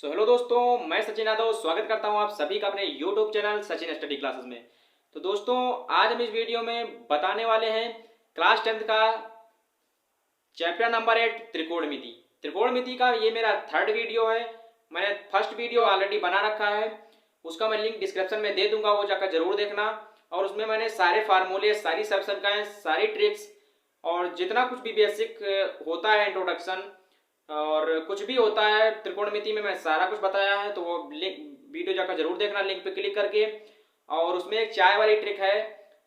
Hello दोस्तों, मैं सचिन यादव स्वागत करता हूं आप सभी का अपने YouTube channel Sachin study classes में। तो दोस्तों, आज हम इस वीडियो में बताने वाले हैं क्लास 10th का चैप्टर नंबर 8 त्रिकोणमिति। त्रिकोणमिति का ये मेरा थर्ड वीडियो है। मैंने फर्स्ट वीडियो ऑलरेडी बना रखा है, उसका मैं लिंक डिस्क्रिप्शन में दे दूंगा, वो जाकर जरूर देखना। और उसमें मैंने सारे फार्मूले, सारी सबसंख्याएं, सारी ट्रिक्स और जितना कुछ भी बेसिक होता है, इंट्रोडक्शन और कुछ भी होता है त्रिकोणमिति में, मैं सारा कुछ बताया है। तो वो लिंक वीडियो जाकर जरूर देखना लिंक पे क्लिक करके। और उसमें एक चाय वाली ट्रिक है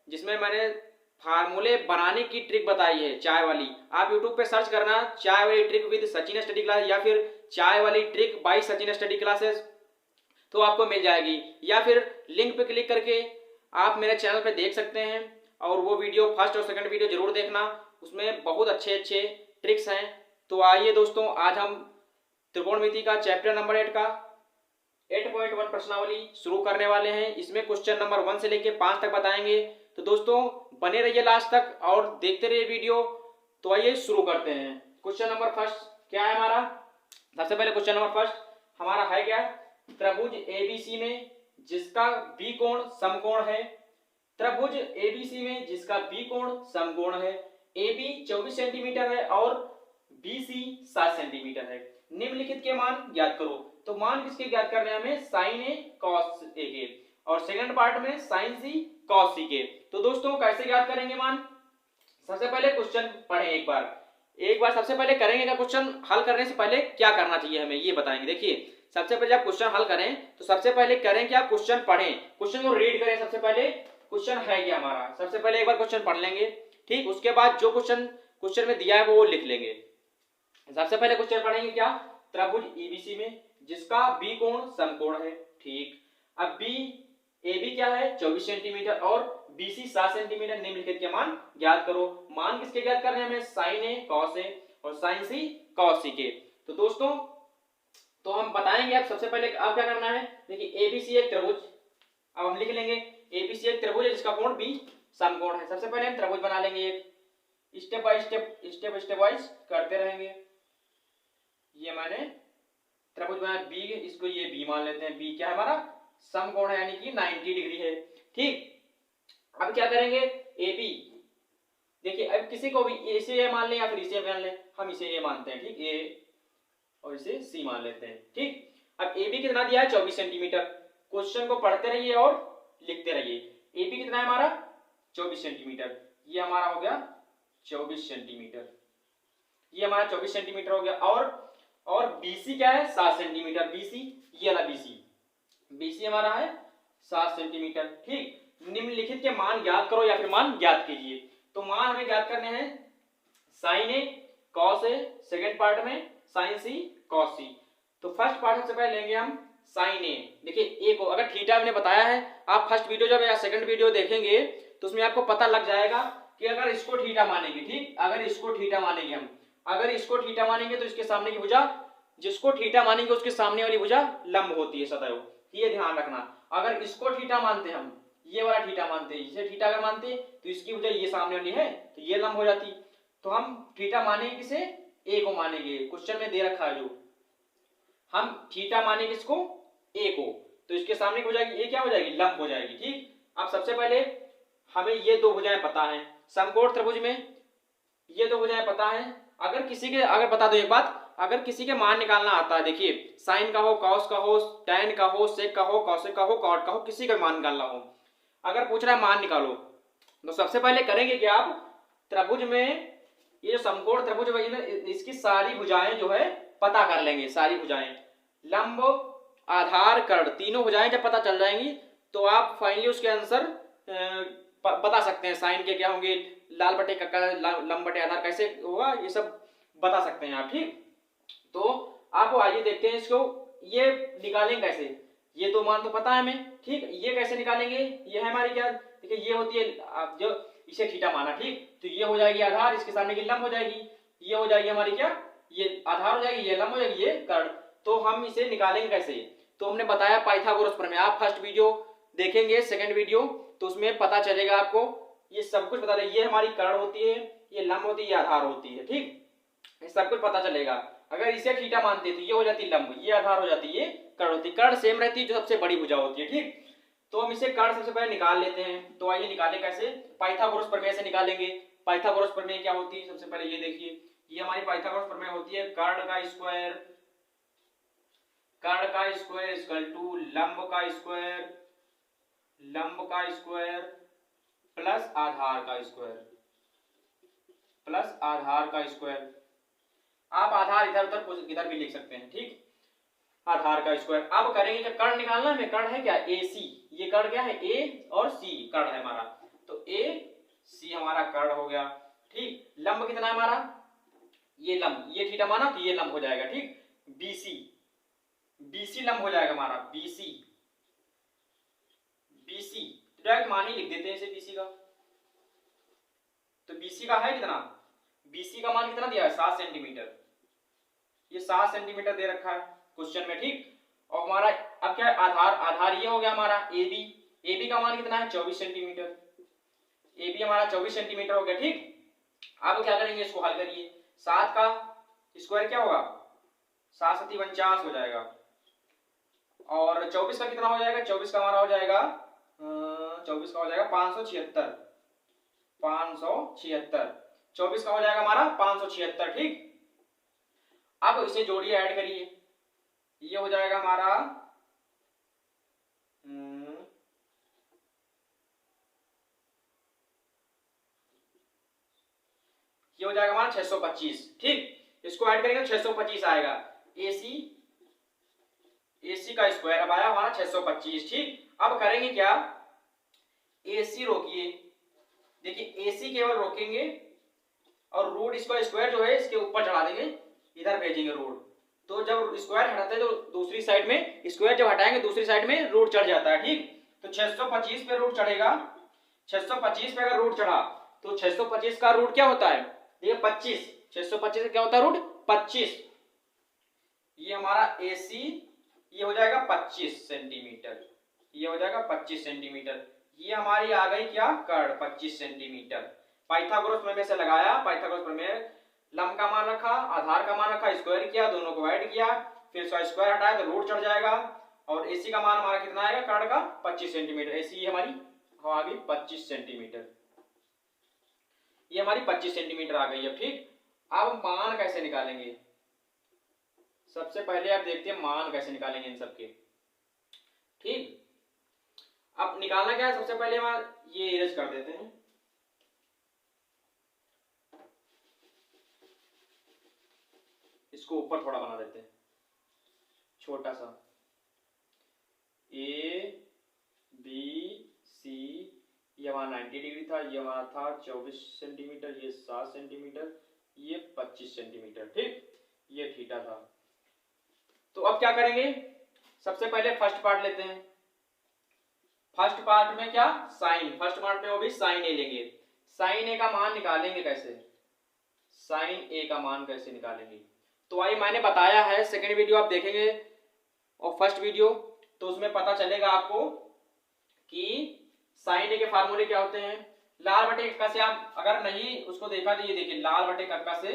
जिसमें मैंने फार्मूले बनाने की ट्रिक बताई है, चाय वाली। आप यूट्यूब पे सर्च करना चाय वाली trick with Sachin study class या फिर चाय वाली trick bye Sachin study classes, तो आपको मिल जाएगी। या फिर लिंक पे क्लिक करके आप मेरे चैनल पे देख सकते हैं। और वो वीडियो फर्स्ट और सेकंड वीडियो जरूर देखना, उसमें बहुत अच्छे अच्छे ट्रिक्स हैं। तो आइए दोस्तों, आज हम त्रिकोणमिति का चैप्टर नंबर 8 का 8.1 प्रश्नावली शुरू करने वाले हैं। इसमें क्वेश्चन नंबर 1 से लेकर 5 तक बताएंगे। तो दोस्तों बने रहिए लास्ट तक और देखते रहिए वीडियो। तो आइए शुरू करते हैं। क्वेश्चन नंबर फर्स्ट क्या है हमारा? सबसे पहले क्वेश्चन नंबर फर्स्ट हमारा है क्या? त्रिभुज एबीसी में जिसका बी कोण समकोण है। त्रिभुज एबीसी में जिसका बी कोण समकोण है। AB 24 सेंटीमीटर है और BC 7 सेंटीमीटर है। निम्नलिखित के मान ज्ञात करो। तो मान किसके ज्ञात करने हैं हमें? साइन ए कॉस ए के, और सेकंड पार्ट में साइन सी कॉस सी के। तो दोस्तों कैसे ज्ञात करेंगे मान? सबसे पहले क्वेश्चन पढ़ें एक बार सबसे पहले करेंगे क्या? क्वेश्चन हल करने से पहले क्या करना चाहिए हमें ये बताएंगे। देखिए, सबसे पहले जब क्वेश्चन हल करें तो सबसे पहले करें क्या? क्वेश्चन पढ़ें, क्वेश्चन को रीड करें। सबसे पहले क्वेश्चन है क्या हमारा, सबसे पहले एक बार क्वेश्चन पढ़ लेंगे, ठीक। उसके बाद जो क्वेश्चन में दिया है वो लिख लेंगे। सबसे पहले क्वेश्चन पढ़ेंगे क्या? त्रिभुज ईबीसी में जिसका बी कोण समकोण है, ठीक। अब बी AB क्या है? 24 सेंटीमीटर और BC 7 सेंटीमीटर। निम्नलिखित के मान ज्ञात करो। मान किसके ज्ञात करने हैं हमें? साइन ए कॉस ए और साइन सी कॉस सी के। तो दोस्तों तो हम बताएंगे। अब सबसे पहले अब क्या करना है? देखिए ABC एक त्रिभुज, अब हम लिख लेंगे ABC एक त्रिभुज है जिसका कोण B समकोण है। सबसे पहले हम त्रिभुज बना लेंगे एक, स्टेप बाय स्टेप वाइज करते रहेंगे। ये मैंने त्रिभुज बनाया B, इसको ये B मान लेते हैं। B क्या है हमारा? समकोण है, यानी कि 90 डिग्री है, ठीक। अब क्या करेंगे? AB, देखिए अब किसी को भी इसे ये मान लें या फिर इसे मान लें, हम इसे ये मानते हैं, ठीक। A और इसे C मान लेते हैं, ठीक। अब AB कितना दिया है? 24 सेंटीमीटर। क्वेश्चन को पढ़ते रहिए और लिखते रहिए। AB कितना है हमारा? 24 सेंटीमीटर। ये हमारा हो गया 24 सेंटीमीटर, ये हमारा 24 सेंटीमीटर हो गया। और BC क्या है? 7 सेंटीमीटर। BC ये वाला BC हमारा है 7 सेंटीमीटर, ठीक। निम्नलिखित के मान ज्ञात करो या फिर मान ज्ञात कीजिए। तो मान हमें ज्ञात करने हैं sign A cos A, second part में साइन सी कॉस सी। तो फर्स्ट पार्ट सबसे पहले लेंगे हम साइन ए। देखिए ए को अगर थीटा मैंने बताया है, आप फर्स्ट वीडियो जब या सेकंड वीडियो देखेंगे तो उसमें आपको पता लग जाएगा कि अगर इसको थीटा मानेंगे, ठीक, अगर इसको थीटा मानेंगे हम, अगर इसको थीटा मानेंगे तो इसके सामने की भुजा, जिसको थीटा मानेंगे उसके सामने वाली भुजा लंब होती है सदैव, ये ध्यान रखना। अगर इसको थीटा मानते हम, ये वाला थीटा मानते हैं, इसे थीटा अगर मानते तो इसकी भुजा ये सामने वाली है तो ये लंब हो जाती। तो हम थीटा मानेंगे किसे? ए को मानेंगे। क्वेश्चन में दे रखा है जो, हम थीटा मानेंगे इसको ए को, तो इसके सामने की भुजा ये क्या हो जाएगी? लंब हो जाएगी, ठीक। अब सबसे पहले हमें ये दो भुजाएं पता है समकोण त्रिभुज में, ये दो भुजाएं पता है। अगर किसी के, अगर बता दो एक बात, अगर किसी के मान निकालना आता है, देखिए साइन का हो, कॉस का हो, टैन का हो, सेक का हो, कॉसेक का हो, कॉट का हो, किसी का मान निकालना हो, अगर पूछ रहा है मान निकालो, तो सबसे पहले करेंगे क्या? आप त्रिभुज में ये जो समकोण त्रिभुज है इसकी सारी भुजाएं जो है पता कर लेंगे। सारी भुजाएं, लंब, आधार, कर्ण, तीनों भुजाएं जब पता चल जाएंगी तो आप फाइनली उसके आंसर बता सकते हैं। साइन के क्या होंगे, लाल बटे का लंब बटे आधार कैसे होगा, ये सब बता सकते हैं आप, ठीक। तो आप आइए देखते हैं इसको, ये निकालेंगे कैसे। ये दो मान तो पता है हमें, ठीक। ये कैसे निकालेंगे? ये है हमारी क्या? देखिए ये होती है जो इसे थीटा माना, ठीक, तो ये हो जाएगी आधार, इसके सामने की लंब हो जाएगी, ये हो जाएगी हमारी क्या? ये आधार हो जाएगी, ये लंब हो जाएगी, ये कर्ण। तो हम इसे निकालेंगे कैसे? तो हमने बताया पाइथागोरस प्रमेय, आप फर्स्ट वीडियो देखेंगे, सेकंड वीडियो, तो उसमें पता चलेगा आपको, ये सब कुछ बता रहे। ये हमारी कर्ण होती है, ये लंब होती है, ये आधार होती है, ठीक। सब कुछ पता चलेगा। अगर इसे थीटा मानते तो ये हो जाती लंब, ये आधार हो जाती, ये कर्ण होती। कर्ण सेम रहती है, जो सबसे बड़ी भुजा होती है, ठीक। तो हम इसे कर्ण सबसे पहले निकाल लेते हैं। तो आइए निकालें कैसे, पाइथागोरस प्रमेय से निकालेंगे। पाइथागोरस प्रमेय क्या होती है, सबसे पहले ये देखिए, ये हमारी पाइथागोरस प्रमेय होती है, कर्ण का स्क्वायर इक्वल टू लंब का स्क्वायर प्लस आधार का स्क्वायर। आप आधार इधर उधर इधर भी लिख सकते हैं, ठीक। आधार का स्क्वायर। अब करेंगे क्या, कर्ण निकालना है। कर्ण है क्या, ए सी। ये कर्ण क्या है, ए और सी कर्ण है हमारा। तो ए सी हमारा कर्ण हो गया, ठीक। लंब कितना है हमारा, ये लंब, ये थीटा माना तो ये लंब हो जाएगा, ठीक। बीसी लंब हो जाएगा हमारा, बीसी डायरेक्ट मान ही लिख देते हैं इसे बीसी का। तो बीसी का है कितना, बीसी का मान कितना दिया है, 7 सेंटीमीटर। ये 7 सेंटीमीटर दे रखा है क्वेश्चन में, ठीक। और हमारा अब क्या है, आधार ये हो गया हमारा AB का मान कितना है, 24 सेंटीमीटर। AB हमारा 24 सेंटीमीटर हो गया, ठीक। अब क्या करेंगे, इसको हल करिए। 7 का स्क्वायर क्या होगा, 7 7 49 हो जाएगा। और 24 का कितना हो जाएगा, 24 का हमारा हो जाएगा 576। 24 का हो जाएगा हमारा 576, ठीक। अब इसे जोड़िए, ऐड करिए, ये हो जाएगा हमारा ये हो जाएगा हमारा 625, ठीक। इसको ऐड करेंगे 625 आएगा। AC का स्क्वायर अब आया हमारा 625, ठीक। अब करेंगे क्या, AC रोकिए, देखिए AC केवल रोकेंगे और रूट इसका स्क्वायर जो है इसके ऊपर चढ़ा देंगे, इधर भेजेंगे रूट। तो जब स्क्वायर हटाते हैं तो दूसरी साइड में, स्क्वायर जब हटाएंगे दूसरी साइड में रूट चढ़ जाता है, ठीक। तो 625 पे रूट चढ़ेगा। 625 पे अगर रूट चढ़ा तो 625 का रूट क्या होता है, ये 25। 625 क्या होता है, रूट 25। ये हमारा AC ये हो जाएगा 25 सेंटीमीटर, ये हो जाएगा 25 सेंटीमीटर। ये हमारी आ गई क्या, कर्ण 25 सेंटीमीटर। पाइथागोरस प्रमेय से लगाया, पाइथागोरस प्रमेय, लंब का मान रखा, आधार का मान रखा, स्क्वायर किया, दोनों को ऐड किया, फिर इसका स्क्वायर हटाया तो रूट चढ़ जाएगा। और AC का मान हमारा कितना आएगा, कर्ण का 25 सेंटीमीटर। AC हमारी आ गई 25 सेंटीमीटर, ये हमारी 25 सेंटीमीटर आ गई है, ठीक। अब मान कैसे निकालेंगे, सबसे पहले आप देखते हैं मान कैसे निकालेंगे इन सबके, ठीक। अब निकालना क्या है, सबसे पहले हम ये इरेज कर देते हैं, इसको ऊपर थोड़ा बना देते हैं छोटा सा। ABC ये हमारा 90 डिग्री था, ये हमारा था 24 सेंटीमीटर, ये 7 सेंटीमीटर, ये 25 सेंटीमीटर, ठीक। ये थीटा था। तो अब क्या करेंगे, सबसे पहले फर्स्ट पार्ट लेते हैं। फर्स्ट पार्ट में क्या, साइन, फर्स्ट पार्ट में वो भी साइन ए लेंगे। साइन ए का मान निकालेंगे कैसे, साइन ए का मान कैसे निकालेंगे, तो आई मैंने बताया है, सेकंड वीडियो आप देखेंगे और फर्स्ट वीडियो, तो उसमें पता चलेगा आपको कि साइन ए के फार्मूले क्या होते हैं। लाल बटे कक्का से आप अगर नहीं उसको देखा तो ये देखिए, लाल बटे कक्का से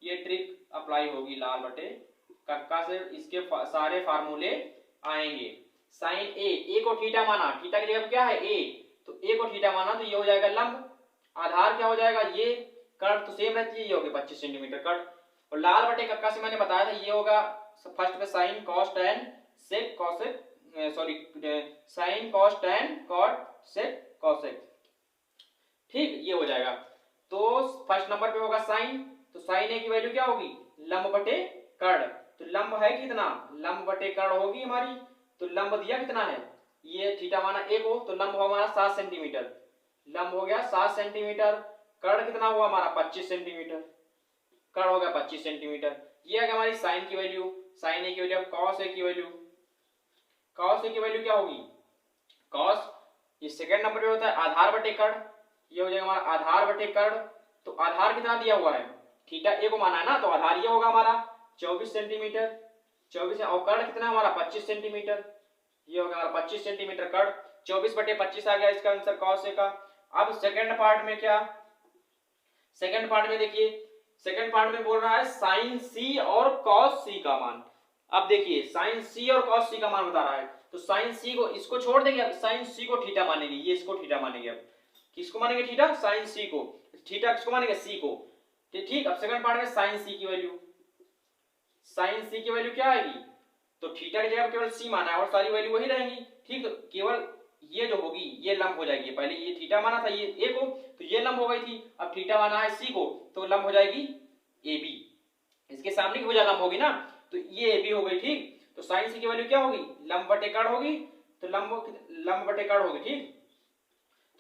ये ट्रिक अप्लाई होगी, लाल बटे कक्का से इसके सारे फार्मूले आएंगे। साइन ए को थीटा माना, थीटा की जगह क्या है ए, तो ए को थीटा माना तो ये हो जाएगा लंब। आधार क्या हो जाएगा, ये कर्ण तो सेम रहती है, ये हो गया 25 सेंटीमीटर कर्ण। और लाल बटे कक्का से मैंने बताया था ये होगा फर्स्ट में sine cos tan sec cosec, sorry sine cos tan cot sec cosec, ठीक। ये हो जाएगा। तो फर्स्ट नंबर पे होगा साइन, तो साइन ए की वैल्यू क्या होगी, लंब बटे कर्ण। तो लंब है कितना, लंब बटे कर्ण होगी हमारी। तो लंब दिया कितना है, ये थीटा माना ए को, तो लंब हुआ हमारा 7 सेंटीमीटर, लंब हो गया 7 सेंटीमीटर। कर्ण कितना हुआ हमारा 25 सेंटीमीटर, कर्ण हो गया 25 सेंटीमीटर। ये है हमारी साइन की वैल्यू, साइन ए की वैल्यू। कॉस ए की वैल्यू, कॉस ए की वैल्यू क्या होगी, कॉस ये सेकंड नंबर पे होता है आधार बटे कर्ण, ये हो जाएगा हमारा आधार बटे कर्ण। तो आधार कितना दिया हुआ है, थीटा ए को माना है ना, तो आधार ये होगा हमारा 24 सेंटीमीटर, 24 है। और कर्ण कितना हमारा 25 सेंटीमीटर, ये होगा हमारा 25 सेंटीमीटर कर्ण। 24 बटे 25 आ गया इसका आंसर कॉस ए का। अब सेकंड पार्ट में क्या, सेकंड पार्ट में देखिए सेकंड पार्ट में बोल रहा है साइन सी और कॉस सी का मान। अब देखिए साइन सी और कॉस सी का मान बता रहा है, तो साइन सी को इसको छोड़ देंगे, अब साइन सी को थीटा मानेंगे, ये इसको थीटा मानेंगे। अब किसको मानेंगे थीटा? साइन सी को। थीटा किसको मानेंगे? सी को। ठीक, अब सेकंड पार्ट में साइन सी की वैल्यू, साइन सी की वैल्यू क्या आएगी? तो थीटा की जगह केवल सी माना है और सारी वैल्यू वही रहेंगी। ठीक, तो केवल ये जो होगी ये लंब हो जाएगी। पहले ये थीटा माना था ये ए को, तो ये लंब हो गई थी। अब थीटा माना है सी को, तो लंब हो जाएगी ए बी। इसके सामने की भुजा लंब होगी ना, तो ये ए बी हो गई। ठीक, तो साइन सी की वैल्यू क्या होगी? लंब बटे कर्ण होगी, तो लंब बटे कर्ण होगी। ठीक,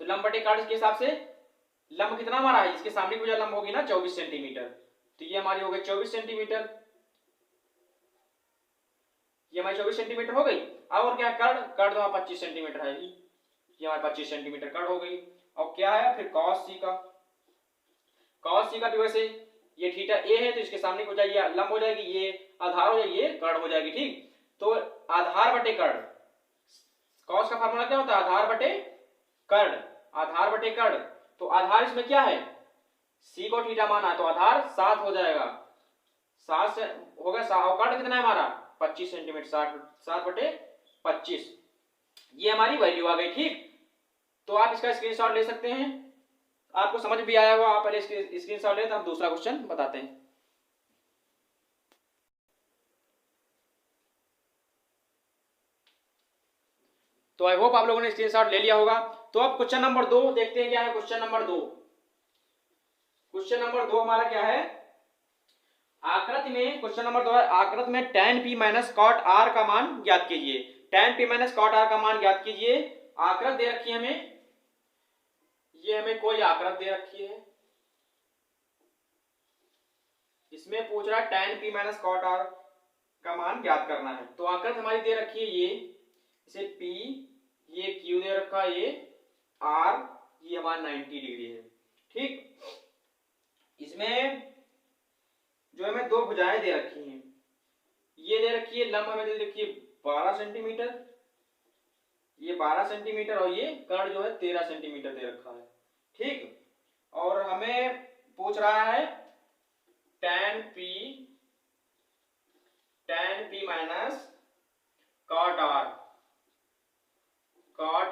तो लंब बटे कर्ण के हिसाब से लंब कितना हमारा है? इसके सामने की भुजा लंब होगी ना 24 सेंटीमीटर, तो ये हमारी हो गई 24 सेंटीमीटर, ये हमारी 24 सेंटीमीटर हो गई। अब और क्या? कर्ण, कर्ण तो 25 सेंटीमीटर है ही, ये हमारे 25 सेंटीमीटर कर्ण हो गई। और क्या है फिर? कॉस सी का। कॉस सी का भी वैसे ये थीटा ए है, तो इसके सामने की भुजा ये लंब हो जाएगी, ये आधार हो जाएगी, ये कर्ण हो जाएगी। ठीक, तो आधार बटे कर्ण, कॉस का फार्मूला क्या होता है? आधार बटे कर्ण, आधार बटे कर्ण। तो आधार इसमें क्या है? सी को थीटा माना है, तो आधार 7 हो जाएगा, 7 से होगा। और कर्ण कितना है हमारा? 25 सेंटीमीटर, 7 बटे 25, ये हमारी वैल्यू आ गई। ठीक, तो आप इसका स्क्रीनशॉट ले सकते हैं, आपको समझ भी आया होगा। आप पहले स्क्रीनशॉट ले, तो हम दूसरा क्वेश्चन बताते हैं। तो आई होप आप लोगों ने स्क्रीनशॉट ले लिया होगा। तो अब क्वेश्चन नंबर 2 देखते हैं क्या है। क्वेश्चन नंबर 2, क्वेश्चन नंबर 2 हमारा क्या है? आकृति में, क्वेश्चन नंबर 2 है, आकृति में tan p minus cot r का मान ज्ञात कीजिए। tan p minus cot r का मान ज्ञात कीजिए। आकृति दे रखी है हमें, ये हमें कोई आकृति दे रखी है, इसमें पूछ रहा है tan p minus cot r का मान ज्ञात करना है। तो आकृति हमारी दे रखी है ये, इसे p, ये q दे रखा है, ये r, ये हमारा 90 डिग्री है। ठीक, इसमें जो हमें दो भुजाएं दे रखी हैं, ये दे रखी है लंब हमें दे रखी है 12 सेंटीमीटर, ये 12 सेंटीमीटर, और ये कर्ण जो है 13 सेंटीमीटर दे रखा है। ठीक, और हमें पूछ रहा है tan p minus cot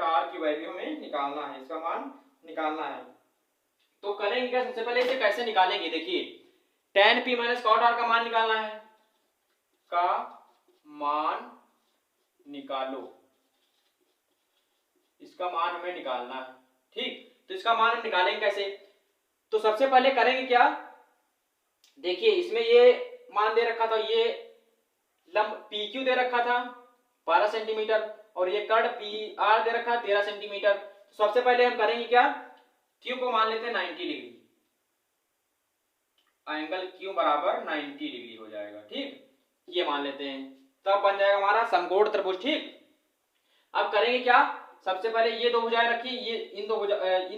r की वैल्यू हमें निकालना है, इसका मान निकालना है। तो करेंगे क्या? सबसे पहले इसे कैसे निकालेंगे? देखिए tan p minus cot r का मान निकालना है, का मान निकालो, इसका मान हमें निकालना है। ठीक, तो इसका मान हम निकालेंगे कैसे? तो सबसे पहले करेंगे क्या? देखिए इसमें ये मान दे रखा था, ये लंब PQ दे रखा था 12 सेंटीमीटर, और ये कर्ण PR दे रखा 13 सेंटीमीटर। सबसे पहले हम करेंगे क्या? Q को मान लेते हैं 90 डिग्री, एंगल Q बराबर 90 डिग्री हो जाएगा। ठीक, ये मान लेते हैं, तब बन जाएगा हमारा समकोण त्रिभुज। ठीक, अब करेंगे क्या? सबसे पहले ये दो भुजाएं रखी, ये इन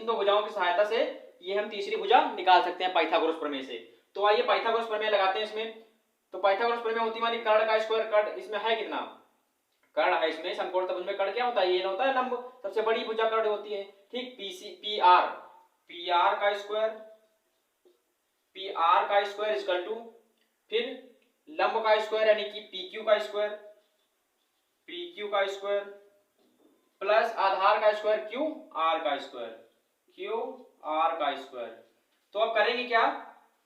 दो भुजाओं की सहायता से ये हम तीसरी भुजा निकाल सकते हैं पाइथागोरस प्रमेय से। तो आइए पाइथागोरस प्रमेय लगाते हैं इसमें। तो पाइथागोरस प्रमेय होती हमारी कर्ण का स्क्वायर, कर्ण इसमें है कितना? कर्ण है इसमें, समकोण त्रिभुज में कर्ण क्या होता है? ये होता है लंब, सबसे बड़ी भुजा कर्ण होती है। ठीक, PR का स्क्वायर इक्वल टू, फिर लंब का स्क्वायर यानी कि PQ का स्क्वायर प्लस आधार का स्क्वायर QR का स्क्वायर। तो अब करेंगे क्या?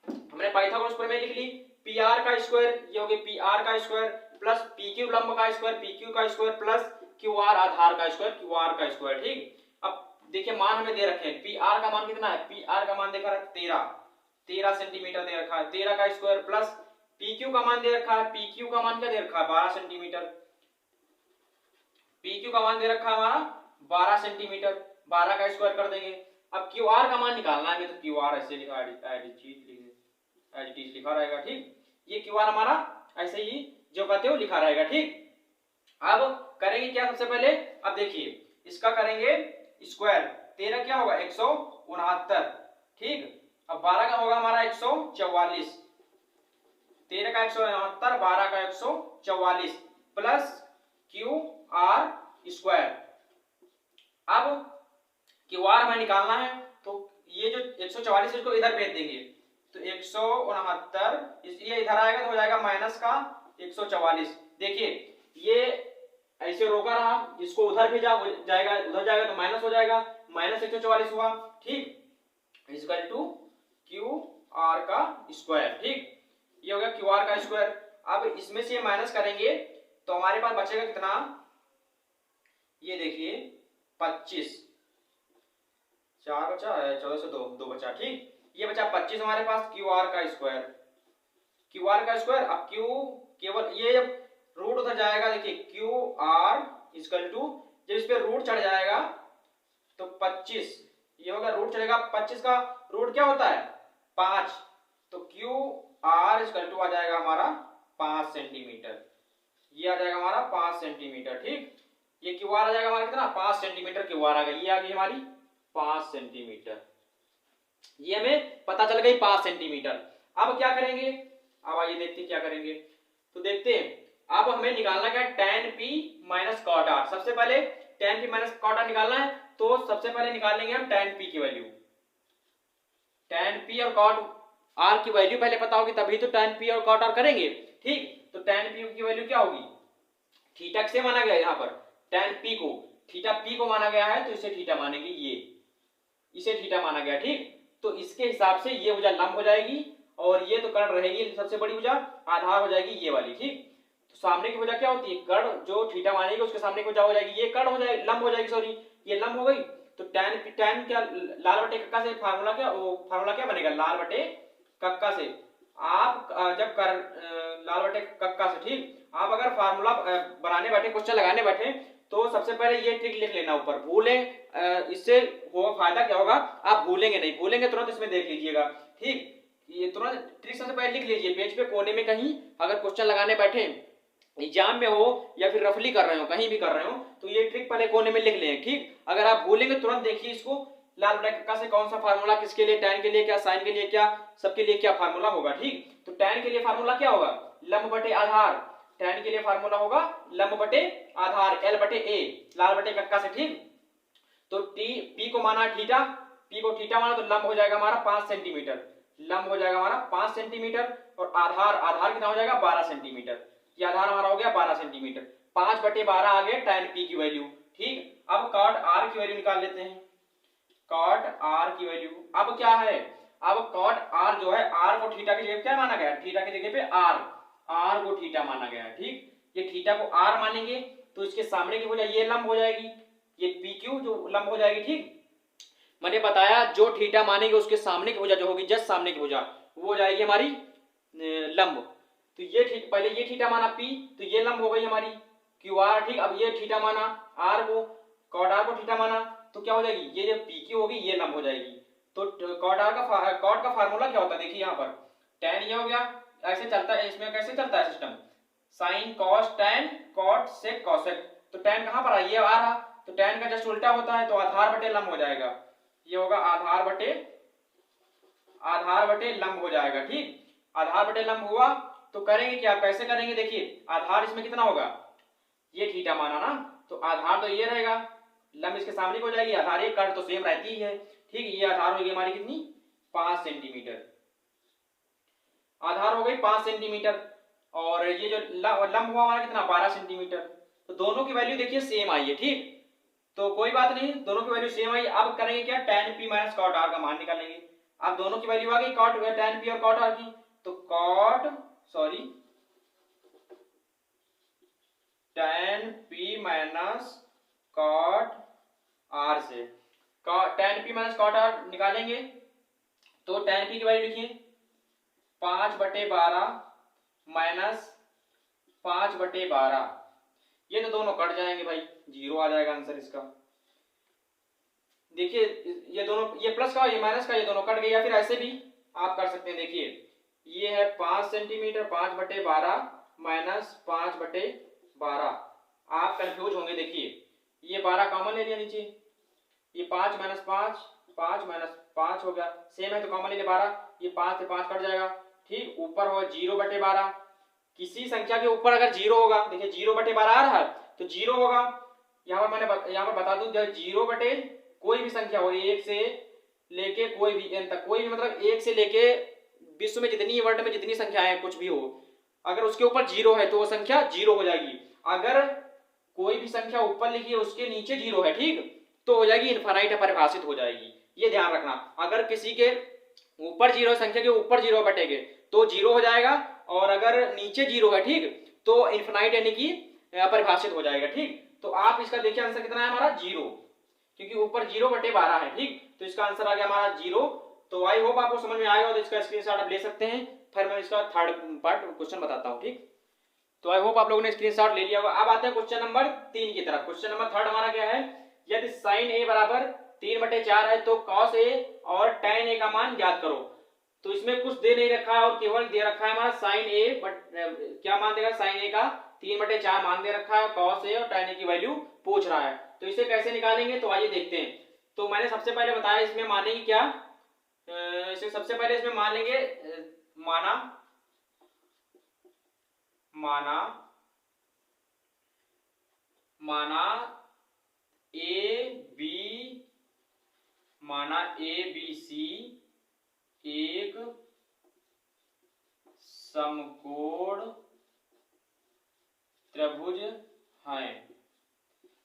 हमने पाइथागोरस प्रमेय लिख ली, PR का स्क्वायर ये हो गया PR का स्क्वायर प्लस PQ लंब का स्क्वायर PQ का स्क्वायर प्लस QR आधार का स्क्वायर। ठीक, अब देखिए मान हमें दे रखे हैं, PR का मान कितना है? PR का मान देखा 13 सेंटीमीटर दे रखा है, 13 का स्क्वायर प्लस PQ का मान दे रखा है, PQ का मान क्या दे रखा है? 12 सेंटीमीटर, PQ का मान दे रखा है हमारा 12 सेंटीमीटर, 12 का स्क्वायर कर देंगे। अब QR का मान निकालना है, तो QR ऐसे लिखा एज लिखा रहेगा। ठीक, ये QR हमारा ऐसे ही जो कहते हो लिखा रहेगा। ठीक, अब करेंगे क्या? सबसे पहले अब देखिए इसका करेंगे स्क्वायर, 13 क्या होगा? 169। ठीक, अब 12 का होगा हमारा 144, 13 का 169, 12 का 144 प्लस QR स्क्वायर। अब QR हमें निकालना है, तो ये जो 144 इसको इधर भेज देंगे, तो 169, ये इधर आएगा तो हो जाएगा माइनस का 144। देखिए ये ऐसे रोका रहा, इसको उधर भेजा हो जाएगा, उधर जाएगा तो माइनस हो जाएगा, माइनस 144 हुआ। ठीक, इक्वल टू क्यू आर का स्क्वायर। ठीक, ये हो गया क्यू आर का स्क्वायर। अब इसमें से माइनस करेंगे तो हमारे पास बचेगा कितना, ये देखिए 25, 4 बचा है, 14 से 2 बचा। ठीक, ये बचा 25 हमारे पास क्यू आर का स्क्वायर, क्यू आर का स्क्वायर। अब क्यू केवल ये रूट उधर जाएगा, देखिए क्यू आर इक्वल टू, जब इस पे रूट चढ़ जाएगा तो 25, ये होगा रूट चढ़ेगा 25 का रूट क्या होता है 5, तो क्यू आर इक्वल टू आ जाएगा हमारा 5 सेंटीमीटर, ये आ जाएगा हमारा 5 सेंटीमीटर। ठीक, ये क्यू आर आ जाएगा हमारा कितना 5 सेंटीमीटर क्यू आर आ गई, ये आ गई हमारी 5 सेंटीमीटर, ये हमें पता चल गई 5 सेंटीमीटर। अब क्या करेंगे, अब आइए देखते हैं क्या करेंगे। तो देखते हैं, अब हमें निकालना क्या है tan p minus cot r। सबसे पहले tan p minus cot r निकालना है, तो सबसे पहले निकालेंगे हम tan p की वैल्यू। tan p और cot r की वैल्यू पहले पता होगी तभी तो tan p और cot r करेंगे। ठीक, तो tan p की वैल्यू क्या होगी, थीटा से माना गया यहाँ पर, tan p को थीटा p को माना गया है तो इसे थीटा मानेंगे, ये इसे थीटा माना गया। ठीक, तो इसके हिसाब से ये भुजा लंब हो जाएगी और ये तो कर्ण रहेगी, सबसे बड़ी भुजा आधार हो जाएगी ये वाली। ठीक, तो सामने की भुजा क्या होती है, कर्ण जो थीटा मानेगी उसके सामने की भुजा हो जाएगी, ये कर्ण हो जाएगी, लंब हो जाएगी, सॉरी ये लंब हो गई। तो tan क्या, लाल बटे कक्का से फार्मूला क्या, वो फार्मूला क्या बनेगा, लाल बटे कक्का से। आप जब लाल बटे कक्का से, ठीक, आप अगर फार्मूला बनाने बैठे, क्वेश्चन लगाने बैठे, तो सबसे पहले ये ट्रिक लिख लेना ऊपर, भूलें इससे हो फायदा क्या होगा, आप भूलेंगे नहीं, भूलेंगे तुरंत इसमें देख लीजिएगा। ठीक, ये तुरंत ट्रिक सबसे पहले लिख लीजिए पेज पे कोने में कहीं, अगर क्वेश्चन लगाने बैठे एग्जाम में हो या फिर रफली कर रहे हो, कहीं भी कर रहे हो, तो ये ट्रिक पहले कोने में लिख लें। ठीक, अगर आप भूलेंगे तुरंत देखिए इसको, लाल बटे कक्का से कौन सा फार्मूला, किसके लिए, tan के लिए क्या, sin के लिए क्या, सबके लिए क्या फार्मूला होगा। ठीक, तो tan के लिए फार्मूला क्या होगा, लंब बटे आधार, tan के लिए फार्मूला होगा लंब बटे आधार, l बटे a, लाल बटे कक्का से। ठीक, तो p को माना थीटा, p को थीटा माना तो लंब हो जाएगा हमारा 5 सेंटीमीटर, लंब हो जाएगा हमारा 5 सेंटीमीटर, और आधार, आधार कितना हो जाएगा 12 सेंटीमीटर, ये आधार हमारा हो गया 12 सेंटीमीटर, 5 बटे 12 आ गए tan p की वैल्यू। ठीक, अब cot r की वैल्यू निकाल लेते हैं, cot r की वैल्यू अब क्या है, अब cot r जो है, r को थीटा की जगह क्या माना गया, थीटा की जगह पे r को थीटा माना गया है। ठीक, ये थीटा को r मानेंगे तो इसके सामने की भुजा ये लंब हो जाएगी, ये pq जो लंब हो जाएगी। ठीक, मैंने बताया जो थीटा मानेंगे उसके सामने की भुजा जो होगी, जस्ट सामने की भुजा, वो हो जाएगी हमारी लंब। तो ये पहले ये थीटा माना p, तो ये लंब हो गई हमारी qr। ठीक, अब ये थीटा माना r को, cot r को थीटा माना, तो क्या हो जाएगी, ये जो pq होगी ये लंब हो जाएगी। तो cot का फार्मूला क्या होता है, देखिए यहाँ पर tan ये हो गया, ऐसे चलता है, इसमें कैसे चलता है system, sin cos tan cot sec cosec, तो tan कहाँ पर आ, ये आ रहा, तो tan का जस्ट उल्टा होता है, तो आधार बटे लंब हो जाएगा, ये होगा आधार बटे लंब हो जाएगा। ठीक, आधार बटे लंब हुआ तो करेंगे क्या, कैसे करेंगे, देखिए आधार इसमें कितना होगा, ये थीटा माना ना, तो आधार तो ये रहेगा, लंब इसके सामने हो जाएगी, आधार एक कर्ण तो सेम रहती ही है। ठीक, ये आधार होगी हमारी कितनी 5 सेंटीमीटर, आधार हो गई 5 सेंटीमीटर, और ये जो लंब हुआ हमारा कितना 12 सेंटीमीटर, तो दोनों की वैल्यू देखिए सेम आई है। ठीक, तो कोई बात नहीं, दोनों की वैल्यू सेम आई। अब करेंगे क्या, tan p minus cot r का मान निकालेंगे। अब दोनों की वैल्यू आ गई tan p और cot r की, तो tan p minus cot r से tan p minus cot r निकालेंगे, तो tan p की वैल्यू लिखिए 5 बटे 12 माइनस 5 बटे 12, ये तो दोनों कट जाएंगे भाई, 0 आ जाएगा आंसर इसका। देखिए ये दोनों, ये प्लस का ये माइनस का, ये दोनों कट गए, या फिर ऐसे भी आप कर सकते हैं। देखिए ये है 5 सेंटीमीटर, 5 बटे 12 माइनस 5 बटे 12, आप कंफ्यूज होंगे। देखिए ये 12 कॉमन ले लिया नीचे, ये 5 माइनस 5, 5 माइनस 5 हो गया, सेम है तो कॉमन ले लिया 12, ये 5 से 5 कट जाएगा। ठीक, ऊपर होगा 0 बटे 12, किसी संख्या के ऊपर अगर 0 होगा, देखिए 0 बटे 12 आ रहा है तो 0 होगा, यहाँ पर बता दूं, जब 0 बटे कोई भी संख्या हो, 1 से लेके कोई भी n तक, कोई भी मतलब 1 से लेके विश्व में जितनी वर्ल्ड में जितनी संख्याएं हैं कुछ भी हो, अगर उसके ऊपर जीरो है तो वो संख्या जीरो हो जाएगी। अगर कोई भी संख्या ऊपर लिखी है उसके नीचे जीरो है, ठीक, तो हो जाएगी इनफाइनाइट, अपरिभाषित हो जाएगी। ये ध्यान रखना, अगर किसी के ऊपर जीरो संख्या के ऊपर जीरो बटेगे तो जीरो हो जाएगा, और अगर नीचे जीरो है, ठीक, तो इनफाइनाइट यानी कि अपरिभाषित हो जाएगा, ठीक। तो आप इसका देखिए आंसर कितना है हमारा, जीरो, क्योंकि ऊपर 0/12 है, ठीक, तो इसका आंसर आ गया हमारा जीरो। तो आई होप आपको समझ में आएगा, तो इसका स्क्रीनशॉट आप ले सकते हैं, फिर मैं इसका थर्ड पार्ट क्वेश्चन बताता हूं, ठीक। तो आई होप आप लोगों ने स्क्रीनशॉट ले लिया होगा। अब आते हैं क्वेश्चन नंबर 3 की तरफ। क्वेश्चन नंबर थर्ड हमारा क्या है, यदि sin a बराबर 3/4 है तो cos a और tan a का मान ज्ञात करो। तो इसमें कुछ दे नहीं रखा है और केवल दे रखा है हमारा sin a, क्या मान देगा, sin a का 3/4 मान दे रखा है, cos a और tan a की वैल्यू पूछ रहा है। तो इसे कैसे निकालेंगे, तो आइए देखते हैं। तो मैंने सबसे पहले बताया इसमें मानेंगे क्या, इसे सबसे पहले इसमें मान लेंगे माना माना माना ए बी सी एक समकोण त्रिभुज है।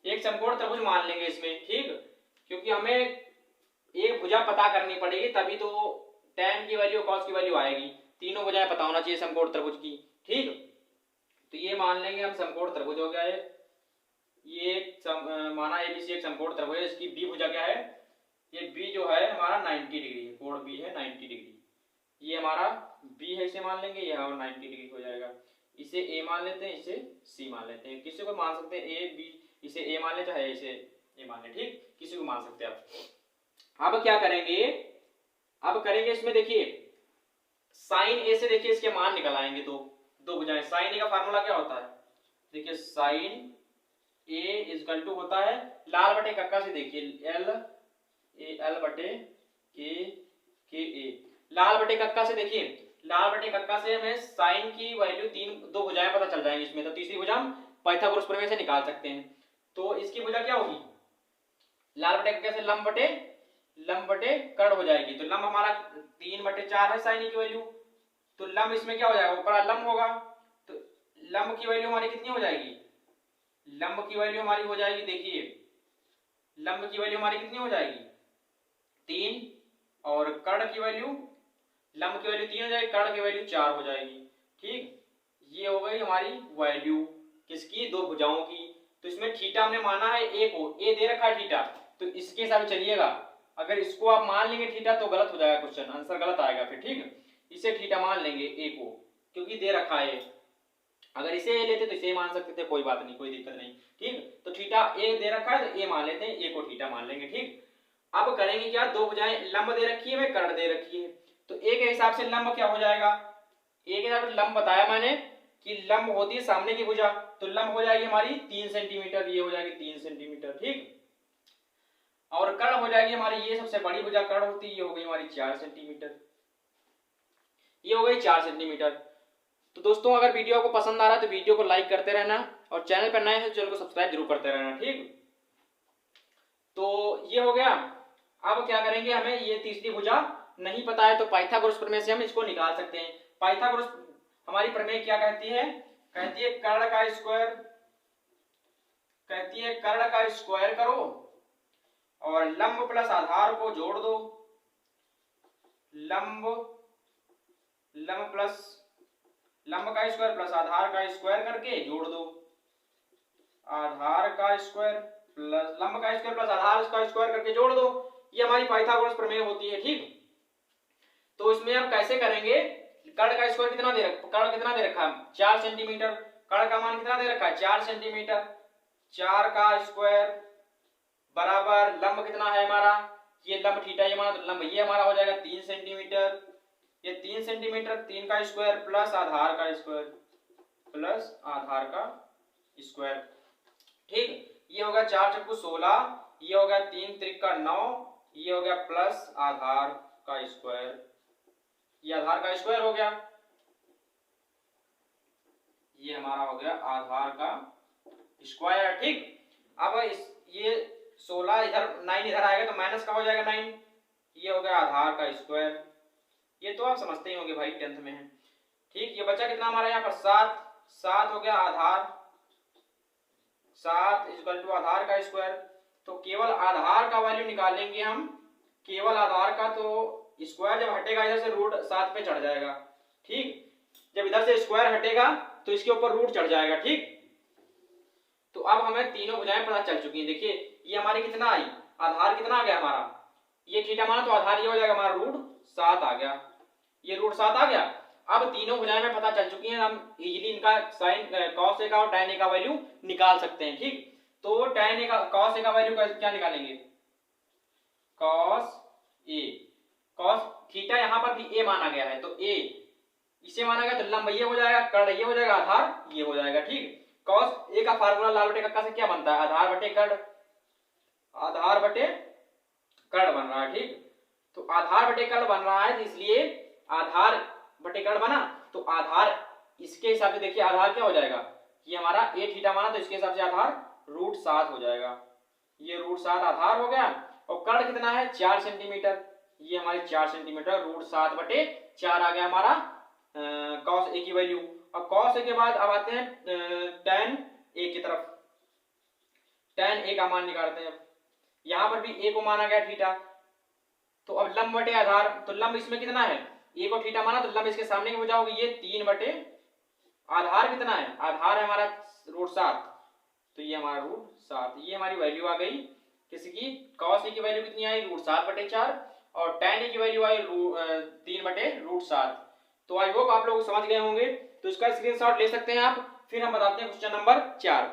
एक समकोण त्रिभुज मान लेंगे इसमें, ठीक, क्योंकि हमें एक भुजा पता करनी पड़ेगी तभी तो tan की वैल्यू cos की वैल्यू आएगी। तीनों भुजाएं पता होना चाहिए समकोण त्रिभुज की, ठीक। तो ये मान लेंगे हम समकोण त्रिभुज हो गया है। ये माना ABC एक समकोण त्रिभुज है, इसकी बी भुजा क्या है, ये बी जो है हमारा 90 डिग्री है, कोण बी है 90 डिग्री, ये हमारा बी है, इसे मान लेंगे, ये हमारा 90 डिग्री हो जाएगा। इसे ए मान लेते हैं, इसे सी मान लेते हैं, किसी को मान सकते हैं ए बी, इसे ए मान ले चाहे इसे ए मान ले, ठीक, किसी को मान सकते हैं आप। अब क्या करेंगे, अब करेंगे इसमें देखिए साइन ए से देखिए इसके मान निकल आएंगे, दो भुजाएं। साइन ए का फार्मूला क्या होता है, देखिए साइन ए इजकल टू होता है लाल बटे कक्का से, देखिए एल बटे के ए, लाल बटे कक्का से, देखिए लाल बटे कक्का से हमें साइन की वैल्यू दो भुजाएं पता चल जाएंगी इसमें, तो तीसरी भुजा हम पाइथागोरस प्रमेय से निकाल सकते हैं। तो इसकी भुजा क्या होगी, लाल बटे कक्का से लंब बटे कर्ण हो जाएगी। तो लंब हमारा 3/4 है साइन की वैल्यू, तो लंब इसमें क्या हो जाएगा, ऊपर लंब होगा, तो लंब की वैल्यू हमारी कितनी हो जाएगी, लंब की वैल्यू हमारी हो जाएगी, देखिए लंब की वैल्यू हमारी कितनी हो जाएगी 3, और कर्ण की वैल्यू, लंब की वैल्यू 3 हो जाएगी, कर्ण की वैल्यू 4 हो जाएगी, ठीक। ये हो गई हमारी वैल्यू किसकी, दो भुजाओं की। तो इसमें थीटा हमने माना है ए को, ए दे रखा है थीटा, तो इसके हिसाब चलिएगा। अगर इसको आप मान लेंगे थीटा तो गलत हो जाएगा क्वेश्चन, आंसर गलत आएगा फिर, ठीक। इसे थीटा मान लेंगे ए को, क्योंकि दे रखा है। अगर इसे ए लेते तो इसे मान सकते थे, कोई बात नहीं, कोई दिक्कत नहीं, ठीक। तो थीटा ए दे रखा है तो ए मान लेते हैं, ए को थीटा मान लेंगे, ठीक। अब करेंगे क्या, दो भुजाएं, लंब दे रखी है, कर्ण दे रखी है, तो ए के हिसाब से लंब क्या हो जाएगा, ए के हिसाब से लंब बताया मैंने कि लंब होती है सामने की भुजा, तो लंब हो जाएगी हमारी 3 सेंटीमीटर, ये हो जाएगी 3 सेंटीमीटर, ठीक। और कर्ण हो जाएगी हमारी, ये सबसे बड़ी भुजा कर्ण होती है, ये हो गई हमारी 4 सेंटीमीटर, ये हो गई 4 सेंटीमीटर। तो दोस्तों अगर वीडियो को पसंद आ रहा है तो वीडियो को लाइक करते रहना, और चैनल पर नए हैं तो चैनल को सब्सक्राइब जरूर करते रहना, ठीक। तो ये हो गया। अब क्या करेंगे, हमें ये तीसरी भुजा नहीं पता है तो पाइथागोरस प्रमेय से हम इसको निकाल सकते हैं। पाइथागोरस हमारी प्रमेय क्या कहती है, कहती है कर्ण का स्क्वायर, कहती है कर्ण का स्क्वायर करो और लंब प्लस आधार को जोड़ दो, लंब का स्क्वायर प्लस आधार का स्क्वायर करके जोड़ दो, आधार का स्क्वायर प्लस लंब का स्क्वायर प्लस आधार का स्क्वायर करके जोड़ दो। ये हमारी पाइथागोरस प्रमेय होती है, ठीक। तो इसमें हम कैसे करेंगे, कर्ण का स्क्वायर कितना दे रखा, कर्ण कितना दे रखा है 4 सेंटीमीटर, कर्ण का मान कितना दे रखा है 4 सेंटीमीटर, 4 का स्क्वायर बराबर लंब कितना है हमारा, ये लंब थीटा, ये माना तो लंब ये हमारा हो जाएगा 3 सेंटीमीटर, ये 3 सेंटीमीटर, 3 का स्क्वायर प्लस आधार का स्क्वायर, ठीक। ये होगा 4 चक्कू 16, ये हो गया 3 त्रिका 9, ये हो गया प्लस आधार का स्क्वायर, ये आधार का स्क्वायर हो गया, ये हमारा हो गया आधार का स्क्वायर, ठीक। अब ये 16 इधर 9 इधर आएगा तो माइनस का हो जाएगा 9, ये हो गया आधार का स्क्वायर, ये तो आप समझते ही होंगे भाई, 10th में है। ठीक, ये बचा कितना हमारा यहाँ पर 7, 7 हो गया आधार, 7 इक्वल टू आधार का स्क्वायर। तो केवल आधार का वैल्यू निकालेंगे हम, केवल आधार का, तो स्क्वायर जब हटेगा इधर से रूट 7 पे चढ़ जाएगा। ठीक, जब इधर से स्क्वायर हटेगा तो इसके ऊपर रूट चढ़ जाएगा। ठीक, तो अब हमें तीनों भुजाएं पता चल चुकी हैं। देखिए ये हमारी कितना आई, आधार कितना आ गया हमारा, ये थीटा माना तो आधार ये हो जाएगा हमारा रूट 7 आ गया, ये रूट 7 आ गया। अब तीनों भुजाएं में पता चल चुकी हैं, हम इजीली इनका साइन cos a का और tan a का वैल्यू निकाल सकते हैं। ठीक, तो tan a का cos a का वैल्यू क्या निकालेंगे, cos a, cos थीटा यहाँ पर भी a माना गया है तो a इसे माना गया, तो लंब ये हो जाएगा, कर्ण ये हो जाएगा, आधार ये हो जाएगा। ठीक, cos a का फार्मूला लाल बटे कक्का से क्या बनता है, आधार बटे कर्ण, आधार बटे कर्ण बन रहा है। ठीक, तो आधार बटे कर्ण बन रहा है, इसलिए आधार बटे कर्ण बना, तो आधार इसके हिसाब से देखिए आधार क्या हो जाएगा, ये हमारा a थीटा माना तो इसके हिसाब से आधार रूट 7 हो जाएगा, ये रूट 7 आधार हो गया। और कर्ण कितना है 4 सेंटीमीटर, ये हमारे 4 सेंटीमीटर, रूट 7 बटे 4 आ गया हमारा cos a की वैल्यू। और cos a के बाद अब आते हैं tan a की तरफ, tan a का मान निकालते हैं। यहाँ पर भी a को माना गया थीटा, तो अब लंब बटे आधार, तो लंब इसमें कितना है, a को थीटा माना तो लंब इसके सामने की हो जाओगे, ये 3 बटे आधार कितना है, आधार है हमारा रूट 7, तो ये हमारा रूट 7, ये हमारी वैल्यू आ गई किसकी, cos a की वैल्यू कितनी आई रूट 7 बटे 4, और tan a की वैल्यू आई 3 बटे रूट 7। तो आई होप आप लोग समझ गए होंगे, तो इसका स्क्रीनशॉट ले सकते हैं आप। फिर हम बताते हैं क्वेश्चन नंबर 4।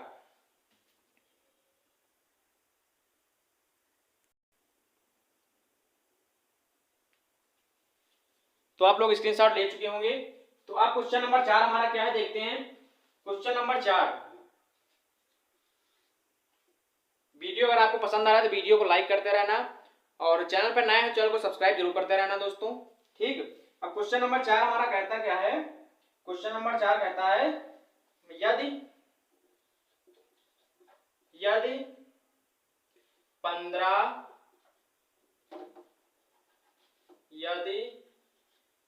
तो आप लोग स्क्रीनशॉट ले चुके होंगे, तो आप क्वेश्चन नंबर 4 हमारा क्या है देखते हैं। क्वेश्चन नंबर 4, वीडियो अगर आपको पसंद आ रहा है तो वीडियो को लाइक करते रहना, और चैनल पर नए हैं चैनल को सब्सक्राइब जरूर करते रहना दोस्तों। ठीक, अब क्वेश्चन नंबर 4 हमारा कहता क्या है, क्वेश्चन नंबर 4 कहता है यदि यदि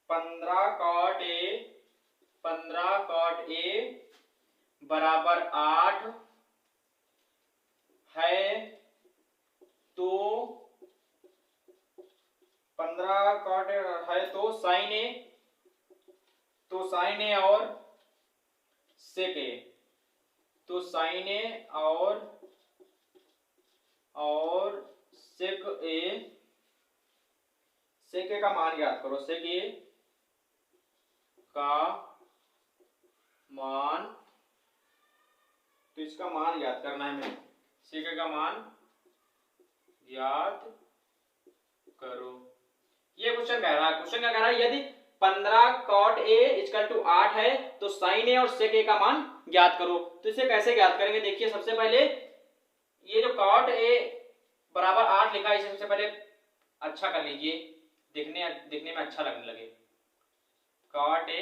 15 cot a बराबर 8 है, तो 15 cot है तो sin a और sec a, तो sin a और sec a का मान याद करो, sec a का मान, तो इसका मान याद करना है हमें, sec a का मान याद करो। ये क्वेश्चन कह रहा है, क्वेश्चन क्या कह रहा है, यदि 15 cot a इक्वल टू 8 है तो sin a और sec a का मान ज्ञात करो। तो इसे कैसे ज्ञात करेंगे, देखिए सबसे पहले ये जो cot a बराबर 8 लिखा है, इसे सबसे पहले अच्छा कर लीजिए, दिखने में अच्छा लगने लगे। cot a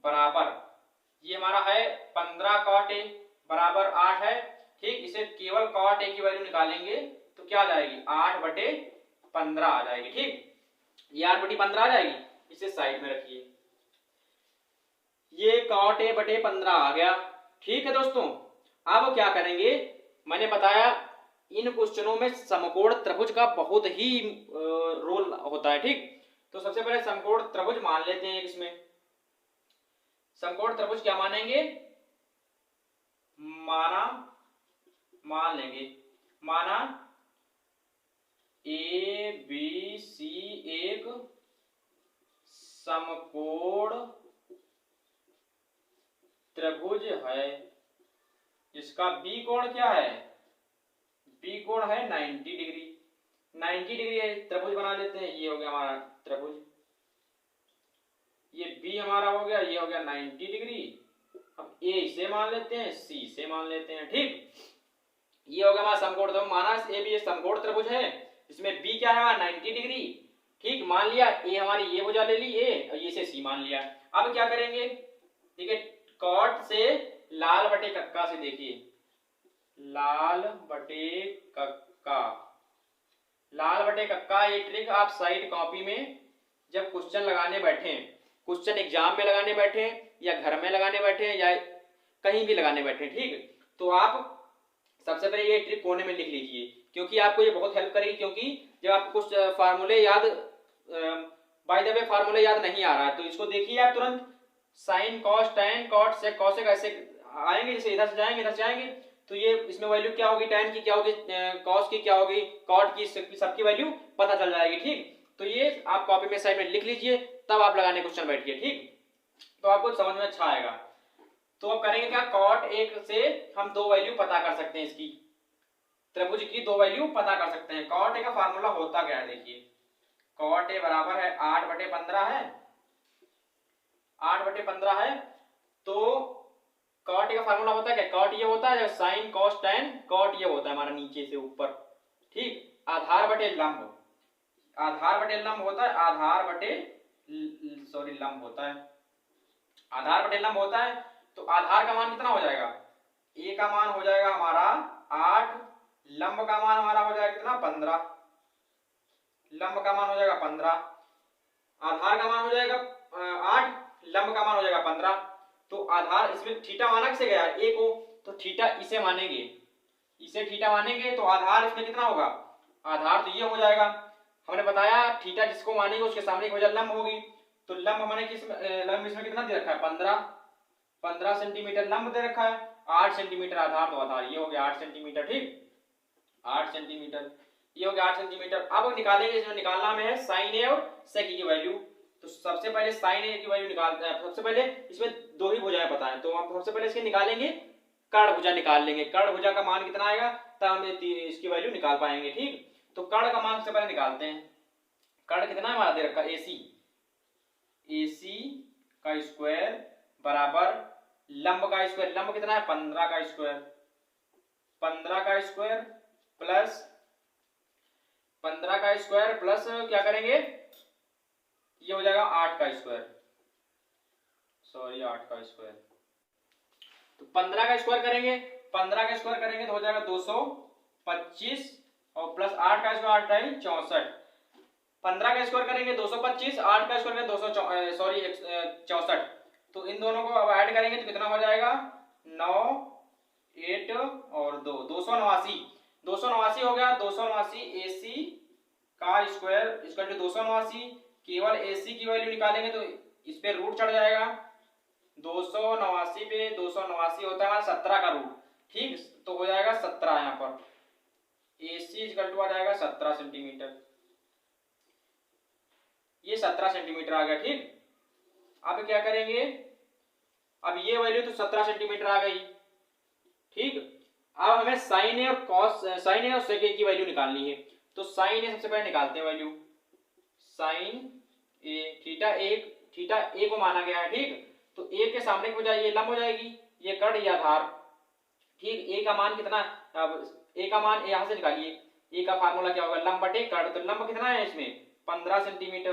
बराबर, ये हमारा है 15 cot a बराबर 8 है। ठीक, इसे केवल cot a की वैल्यू निकालेंगे तो क्या आ जाएगी, 8 बटे 15 आ जाएगी। ठीक, ये 8 बटे 15 आ जाएगी, इसे साइड में रखिए, ये cot a बटे 15 आ गया। ठीक है दोस्तों, अब क्या करेंगे, मैंने बताया इन क्वेश्चनों में समकोण त्रिभुज का बहुत ही रोल होता है। ठीक, तो सबसे पहले समकोण त्रिभुज मान लेते हैं। इसमें समकोण त्रिभुज क्या मानेंगे, मान लेंगे, माना ए बी सी एक समकोण त्रिभुज है, इसका बी कोण क्या है, बी कोण है 90 डिग्री, 90 डिग्री त्रिभुज बना लेते हैं। ये हो गया हमारा त्रिभुज, ये बी हमारा हो गया, ये हो गया 90 डिग्री। अब ए इसे मान लेते हैं, सी इसे मान लेते हैं। ठीक, ये हो गया हमारा समकोण त्रिभुज, माना ए बी समकोण त्रिभुज है, इसमें बी क्या है हमारा 90 डिग्री। ठीक, मान लिया ए हमारी ये भुजा ले ली ए, और ये से सी मान लिया। अब क्या करेंगे, ठीक है, कॉट से लाल बटे कक्का से, देखिए लाल बटे कक्का, लाल बटे कक्का, ये ट्रिक आप साइड कॉपी में जब क्वेश्चन लगाने बैठे, क्वेश्चन एग्जाम में लगाने बैठे या घर में लगाने बैठे या कहीं भी लगाने बैठे, ठीक, तो आप सबसे पहले ये ट्रिक कोने में लिख लीजिए, क्योंकि आपको ये बहुत हेल्प करेगी। क्योंकि जब आपको कुछ फार्मूले याद, बाय द वे फार्मूले याद नहीं आ रहा है, तो इसको देखिए आप तुरंत sine cos tan cot sec cosec ऐसे आएंगे, जैसे इधर से जाएंगे इधर से आएंगे, तो ये इसमें वैल्यू क्या होगी, टैन की क्या होगी, कॉस की क्या होगी, कॉट की, सबकी वैल्यू पता चल जाएगी, ठीक। तो ये आप कॉपी में साइड में लिख लीजिए, तब आप लगाने क्वेश्चन बैठिए, ठीक, तो आपको समझ में अच्छा आएगा। तो अब करेंगे क्या, कॉट एक से हम दो वैल्यू पता कर सकते हैं, इसकी त्रिभुज की दो वैल्यू पता कर सकते हैं। कॉट ए का फार्मूला होता क्या है, देखिए, कॉट ए बराबर है 8/15 है, 8/15 है। तो कॉट ए का फार्मूला होता है क्या, कॉट ये होता है साइन कॉस टैन, कॉट ये होता है हमारा नीचे से ऊपर, ठीक, आधार बटे लंब, आधार बटे लंब होता है, आधार बटे सॉरी लंब होता है, आधार बटे लंब होता है। तो आधार का मान कितना हो जाएगा, ए का मान हो जाएगा हमारा 8, लंब का मान हमारा हो जाएगा कितना 15, लंब का मान हो जाएगा 15, आधार का मान हो जाएगा 8, लंब का मान हो जाएगा 15। तो आधार इसमें थीटा माना किसे गया ए को, तो थीटा इसे मानेंगे, इसे थीटा मानेंगे, तो आधार इसमें कितना होगा, आधार तो ये हो जाएगा, हमने बताया थीटा जिसको मानेंगे उसके सामने एक वजह लंब होगी। तो लंब माने किस लंब इसमें कितना दे रखा है 15 सेंटीमीटर लंब दे रखा है, 8 सेंटीमीटर आधार, तो आधार ये हो गया 8 सेंटीमीटर, ठीक, 8 सेंटीमीटर, ये हो गया 8 सेंटीमीटर। अब निकालेंगे, इसमें निकालना में है साइन ए और सेक की वैल्यू। तो सबसे पहले साइन ए की वैल्यू निकालते हैं, सबसे पहले इसमें दो ही भुजाएं पता है, तो हम सबसे पहले इसके निकालेंगे, कर्ण भुजा निकाल लेंगे, कर्ण भुजा का मान कितना आएगा, तब हम इसकी वैल्यू निकाल पाएंगे, ठीक। तो कर्ण का मान सबसे पहले निकालते हैं, कर्ण कितना है हमारा दे रखा है AC, AC का स्क्वायर बराबर लंब का स्क्वायर, लंब कितना है 15 का स्क्वायर, 15 का स्क्वायर प्लस 15 का स्क्वायर प्लस क्या करेंगे, ये हो जाएगा 8 का स्क्वायर, सॉरी 8 का स्क्वायर। तो 15 का स्क्वायर करेंगे, 15 का स्क्वायर करेंगे तो हो जाएगा 225 और प्लस 8 का स्क्वायर 8 टाइम 64, 15 का स्क्वायर करेंगे 225, 8 का स्क्वायर करेंगे 64। तो इन दोनों को अब ऐड करेंगे तो कितना हो जाएगा 9 8 और 2 289, 289 हो गया, 289 AC का स्क्वायर इक्वल टू 289, केवल AC की वैल्यू निकालेंगे तो इस पे रूट चढ़ जाएगा, 289 पे 289 होता है 17 का रूट, ठीक, तो हो जाएगा 17, यहाँ पर AC इक्वल टू आ जाएगा 17 सेंटीमीटर, ये 17 सेंटीमीटर आ गया, ठीक। अब क्या करेंगे, अब ये वैल्यू तो 17 सेंटीमीटर आ गई, ठीक। अब हमें साइन ए और कॉस, साइन ए और सेक ए की वैल्यू निकालनी है। तो साइन ए सबसे पहले निकालते हैं वैल्यू, साइन ए, थीटा ए को माना गया है, ठीक। तो ए के सामने की बजाय ये लंब हो जाएगी, ये कर्ण या आधार, ठीक। ए का मान कितना, अब ए का मान यहां से निकालिए, ए का फार्मूला क्या होगा, लंब बटे कर्ण, तो लंब कितना है इसमें 15 सेंटीमीटर,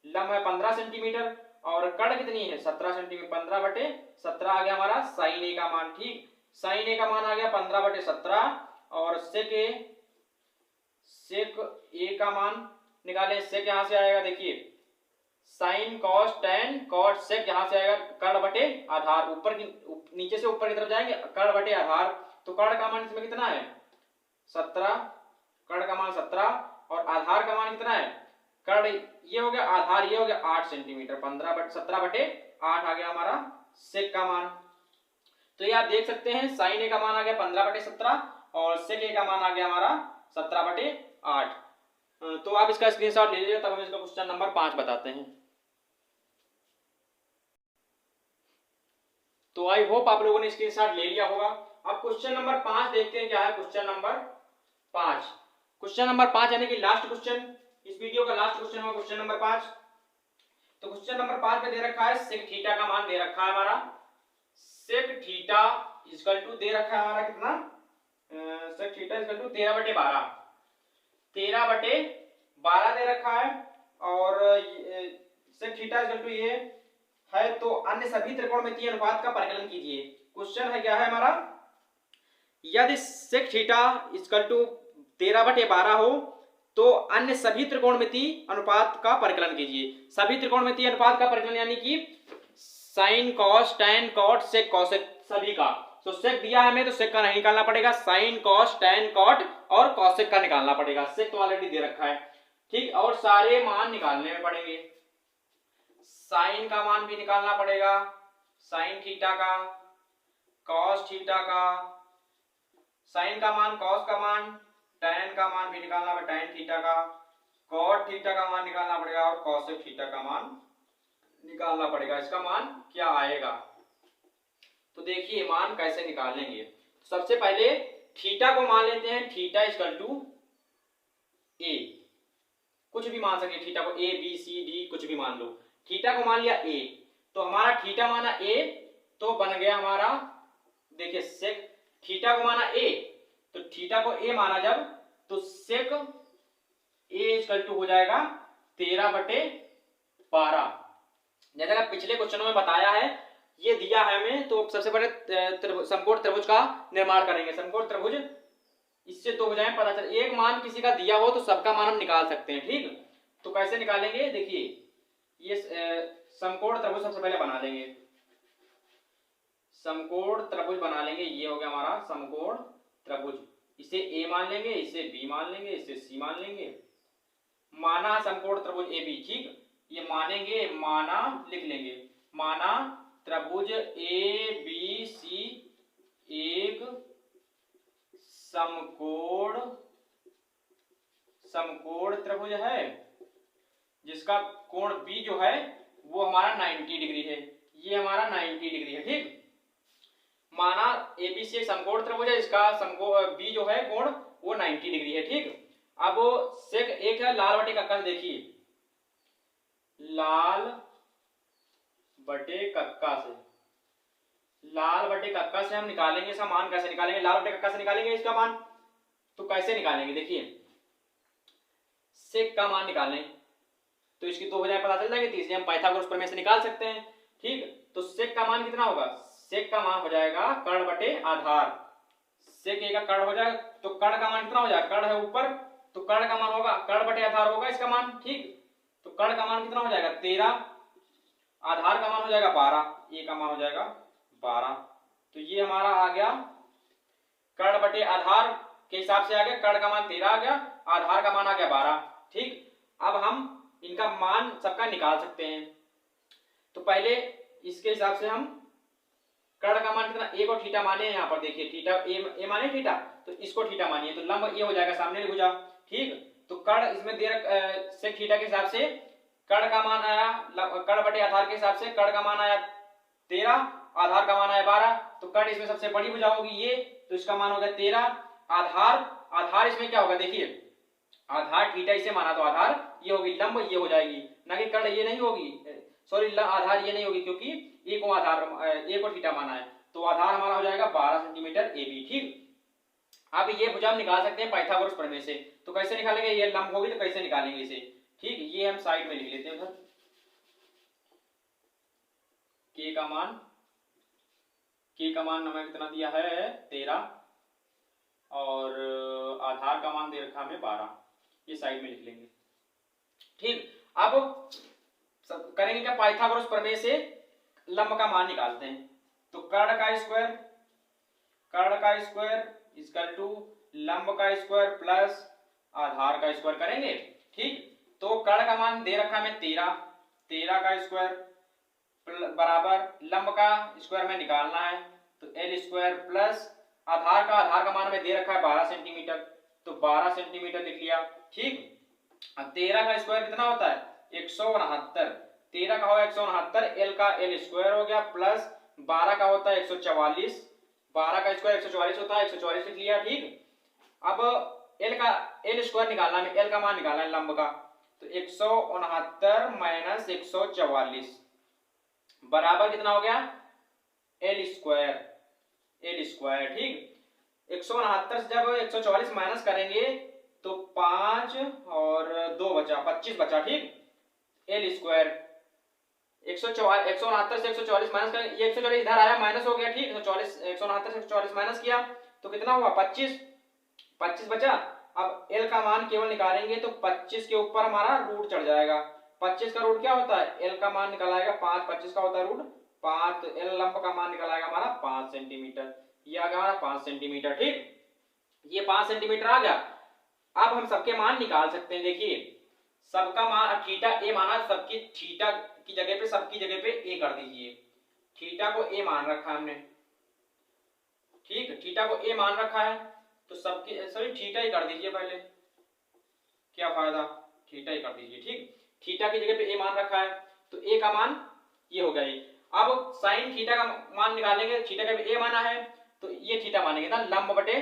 लंब है 15 सेंटीमीटर और कर्ण कितनी है 17 सेंटीमीटर, 15/17 आ गया हमारा साइन ए का मान, ठीक। साइन ए का मान आ गया 15/17 और सेक ए का मान निकाले, सेक यहां से आएगा, देखिए sine cos tan cot sec यहां से आएगा कर्ण बटे आधार, ऊपर की नीचे से ऊपर की तरफ जाएंगे, कर्ण बटे आधार। तो कर्ण का मान इसमें कितना है 17, कर्ण का मान 17 और आधार का मान कितना है, कर्ण ये हो गया, आधार ये हो गया 8 सेंटीमीटर, 17/8 आ गया हमारा सेक का मान। तो ये आप देख सकते हैं साइन ए का मान आ गया 15/17 और सेक ए का मान आ गया हमारा 17/8। तो आप इसका स्क्रीनशॉट ले लीजिए, तब हम इसका क्वेश्चन नंबर 5 बताते हैं। तो आई होप आप लोगों ने स्क्रीनशॉट ले लिया होगा। अब क्वेश्चन नंबर 5 देखते हैं क्या है, क्वेश्चन नंबर 5, क्वेश्चन नंबर 5 यानी कि लास्ट क्वेश्चन, इस वीडियो का लास्ट क्वेश्चन होगा क्वेश्चन नंबर 5। तो क्वेश्चन नंबर 5 में दे रखा है सेक थीटा का मान दे रखा है हमारा, सेक थीटा इक्वल टू दे रखा है हमारा कितना, सेक थीटा इक्वल टू 13/12, 13/12 दे रखा है और सेक थीटा इक्वल टू ये है। तो अन्य सभी त्रिकोणमितीय अनुपात का परिकलन कीजिए। क्वेश्चन है क्या है हमारा, यदि सेक थीटा इक्वल टू 13/12 हो तो अन्य सभी त्रिकोणमितीय अनुपात का परिकलन कीजिए। सभी त्रिकोणमितीय अनुपात का परिकलन यानी कि sine cos tan cot sec cosec सभी का। तो सेक दिया है हमें तो सेक का नहीं निकालना पड़ेगा, साइन कॉस टैन कॉट और कॉसेक का निकालना पड़ेगा। सेक तो ऑलरेडी दे रखा है, ठीक। और सारे मान निकालने में पड़ेंगे। साइन का मान भी निकालना पड़ेगा, साइन थीटा का, कॉस थीटा का, साइन का मान, कॉस का मान, टैन का मान भी निकालना पड़ेगा, टैन थीटा का, कॉट थीटा का मान निकालना पड़ेगा और कॉसेक थीटा का मान निकालना पड़ेगा। इसका मान क्या आएगा तो देखिए मान कैसे निकालेंगे। सबसे पहले थीटा को मान लेते हैं, थीटा इक्वल टू ए, कुछ भी मान सकते, थीटा को ए बी सी डी कुछ भी मान लो। थीटा को मान लिया ए, तो हमारा थीटा माना ए तो बन गया हमारा, देखिए सेक, थीटा को माना ए तो थीटा को ए माना जब तो सेक ए इक्वल टू हो जाएगा 13/12। जैसा कि पिछले क्वेश्चनों में बताया है, ये दिया है हमें तो सबसे पहले समकोण त्रिभुज का निर्माण करेंगे। समकोण त्रिभुज इससे तो हो जाए, पता चल एक मान किसी का दिया हो तो सबका मान हम निकाल सकते हैं, ठीक। तो कैसे निकालेंगे, देखिए ये समकोण त्रिभुज सबसे पहले बना लेंगे। समकोण त्रिभुज बना लेंगे, ये हो गया हमारा समकोण त्रिभुज। इसे ए मान लेंगे, इसे बी मान लेंगे, इसे सी मान लेंगे। माना समकोण त्रिभुज ए बी, ठीक। ये मानेंगे, माना लिख लेंगे, माना त्रिभुज ए बी सी एक समकोण त्रिभुज है जिसका कोण बी जो है वो हमारा 90 डिग्री है, ये हमारा 90 डिग्री है, ठीक। माना एबीसी एक समकोण त्रिभुज है, इसका समकोण बी जो है कोण वो 90 डिग्री है, ठीक। अब सेक एक है लाल बटे कक्का से, देखिए लाल बटे कक्का से, लाल बटे कक्का से हम निकालेंगे इसका मान। कैसे निकालेंगे, लाल बटे कक्का से निकालेंगे इसका मान। तो कैसे निकालेंगे, देखिए सेक का मान निकालें तो इसकी दो बजाय पता चल जाएगी, तीसरी हम पाइथागोरस प्रमेय से निकाल सकते हैं, ठीक। तो सेक का मान कितना होगा, सेक का मान हो जाएगा कर्ण बटे आधार। सेक ए का कर्ण हो जाएगा तो कर्ण का मान कितना हो जाएगा, कर्ण है ऊपर तो कर्ण का मान होगा कर्ण बटे आधार होगा इसका मान, ठीक। तो कर्ण का मान कितना हो जाएगा 13, आधार का मान हो जाएगा 12, ए का मान हो जाएगा 12। तो ये हमारा आ गया कर्ण बटे आधार के हिसाब से आ गया, कर्ण का मान 13 आ गया, आधार का मान आ गया 12, ठीक। अब हम इनका मान सबका निकाल सकते हैं। तो पहले इसके हिसाब से हम कर्ण का मान कितना, ए को थीटा माने, यहाँ पर देखिए थीटा ए माने थीटा, तो इसको थीटा मानिए तो लंब ये हो जाएगा सामने भुजा, ठीक। तो कर्ण इसमें दे सेक थीटा के हिसाब से कर्ण का मान आया, कर्ण बटे आधार के हिसाब से कर्ण का मान आया 13, आधार का मान आया 12। तो कर्ण इसमें सबसे बड़ी भुजा होगी ये, तो इसका मान हो गया 13। आधार इसमें क्या होगा, देखिए आधार थीटा इसे माना तो आधार ये होगी, लंब ये हो जाएगी, ना कि कर्ण ये नहीं होगी, सॉरी आधार ये नहीं होगी क्योंकि ए को आधार ए को थीटा माना है। तो आधार हमारा हो जाएगा 12 सेंटीमीटर ए बी, ठीक। अब ये भुजा हम निकाल सकते हैं पाइथागोरस प्रमेय से। तो कैसे निकालेंगे, ये लंब होगी तो कैसे निकालेंगे इसे, ठीक। ये हम साइड में लिख लेते हैं उधर, के का मान हमें कितना दिया है 13 और आधार का मान दे रखा हमें 12, ये साइड में लिख लेंगे, ठीक। अब सब करेंगे क्या, पाइथागोरस प्रमेय से लंब का मान निकालते हैं। तो कर्ण का स्क्वायर इक्वल टू लंब का स्क्वायर प्लस आधार का स्क्वायर करेंगे, ठीक। तो कर्ण का मान दे रखा हमें 13 का स्क्वायर बराबर लंब का स्क्वायर में निकालना है तो एल स्क्वायर प्लस आधार का मान में दे रखा है 12 सेंटीमीटर, तो 12 सेंटीमीटर लिख लिया, ठीक। अब 13 का स्क्वायर कितना होता है 169, 13 का होगा 169, एल का एल स्क्वायर हो गया प्लस 12 का होता है 144, 12 का स्क्वायर 144 होता है, 144 लिख लिया, ठीक। अब एल का एल स्क्वायर निकालना है, एल का मान निकालना है लंब का, तो 169 माइनस 144 बराबर कितना हो गया एल स्क्वायर, ठीक। 169 से जब 144 माइनस करेंगे तो 5 और 2 बचा 25 बचा, ठीक। एल स्क्वायर 169 से 144 माइनस करेंगे, ये 144 इधर आया माइनस हो गया, ठीक। 169 से 144 माइनस किया तो कितना हुआ 25 बचा, अब एल का मान केवल निकालेंगे तो 25 के ऊपर हमारा रूट चढ़ जाएगा। 25 का रूट क्या होता है, एल का मान निकल आएगा 5, 25 का होता है रूट 5, एल लंब का मान निकल आएगा हमारा 5 सेंटीमीटर। ये आ गया हमारा 5 सेंटीमीटर। ठीक, ये 5 सेंटीमीटर आ गया। अब हम सबके मान निकाल सकते हैं। देखिए सबका मान, थीटा ए माना, सबकी थीटा की जगह पे, सबकी जगह पे ए कर दीजिए। थीटा को ए मान रखा हमने, ठीक, थीटा को ए मान रखा है तो सबकी सॉरी थीटा ही कर दीजिए पहले, क्या फायदा, थीटा ही कर दीजिए। ठीक, थीटा की जगह पे ए मान रखा है तो ए का मान ये हो गया ये। अब साइन थीटा का मान निकालेंगे, थीटा का भी ए माना है तो ये थीटा मानेंगे ना, लंब बटे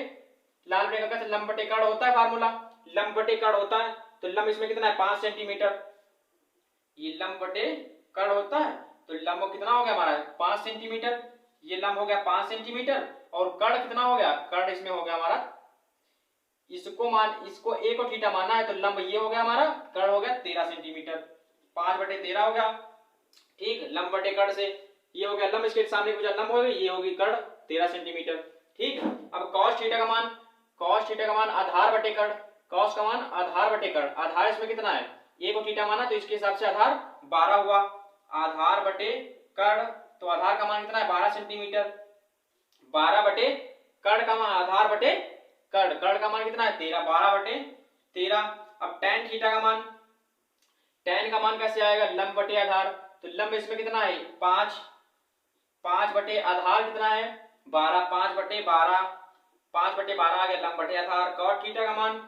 लाल बटे का, लंब बटे कर्ण होता है फार्मूला, लंब बटे कर्ण होता है तो लंब इसमें कितना है 5 सेंटीमीटर, ये लंब बटे कर्ण होता है तो लंब कितना हो गया हमारा 5 सेंटीमीटर, ये लंब हो गया 5 सेंटीमीटर और कर्ण कितना हो गया, कर्ण इसमें हो गया हमारा, इसको मान, इसको ए को थीटा मानना है तो लंब ये हो गया हमारा, कर्ण हो गया 13 सेंटीमीटर, 5 बटे 13 हो गया। ठीक, लंब बटे कर्ण से ये हो गया लंब, इसके सामने कुछ लंब हो गई, ये होगी कर्ण 13 सेंटीमीटर। ठीक, अब cos थीटा का मान, cos थीटा का मान आधार बटे कर्ण, cos का मान आधार बटे कर्ण, आधार इसमें कितना है, ए को थीटा माना तो इसके हिसाब से आधार 12 हुआ, आधार बटे कर्ण तो आधार का मान कितना है 12 सेंटीमीटर, 12 बटे कर्ण का मान, आधार बटे कर्ण, कर्ण का मान कितना है 13, 12 बटे 13। अब tan थीटा का मान, tan का मान कैसे आएगा, लंब बटे आधार तो लंब इसमें कितना है 5, 5 बटे आधार कितना है 12, 5 बटे 12, 5 बटे 12 आ गया लंब बटे आधार। cot थीटा का मान,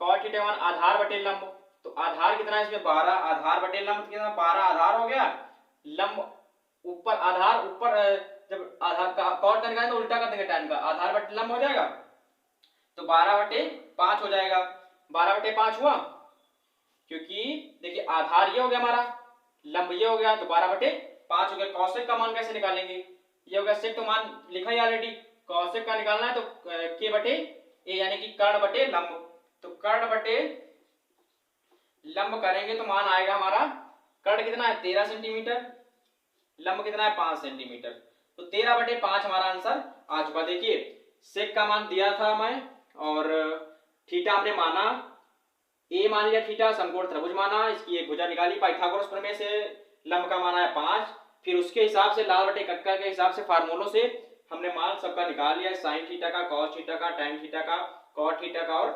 cot थीटा का मान आधार बटे लंब तो आधार कितना है इसमें 12, आधार बटे लंब कितना 12, आधार हो गया, लंब ऊपर आधार ऊपर, जब आधार का cot का निकालेंगे तो उल्टा कर देंगे tan का, आधार बटे लंब हो जाएगा तो 12 बटे 5 हो जाएगा, 12 बटे 5 हुआ क्योंकि देखिए आधार ये हो गया हमारा, लंब ये हो गया तो 12 बटे 5 हो गया। कौशिक का मान कैसे निकालेंगे, ये हो गया सेक तो मान लिखा ही ऑलरेडी, कौशिक का निकालना है तो के बटे ए यानी कि कर्ण बटे लंब, तो कर्ण बटे लंब करेंगे तो मान आएगा हमारा, कर्ण कितना है 13 सेंटीमीटर, लंब कितना है 5 सेंटीमीटर तो 13 बटे 5 हमारा आंसर आ चुका। देखिए सेक का मान दिया था मैं और थीटा हमने माना, ए मान लिया थीटा, समकोण त्रिभुज माना, इसकी एक भुजा निकाली, पाइथागोरस प्रमेय से लंब का माना है 5, फिर उसके हिसाब से लाल बटे कक्का के हिसाब से फार्मूलों से हमने मान सबका निकाल लिया, साइन थीटा का, कॉस थीटा का, टैन थीटा का, कॉट थीटा का और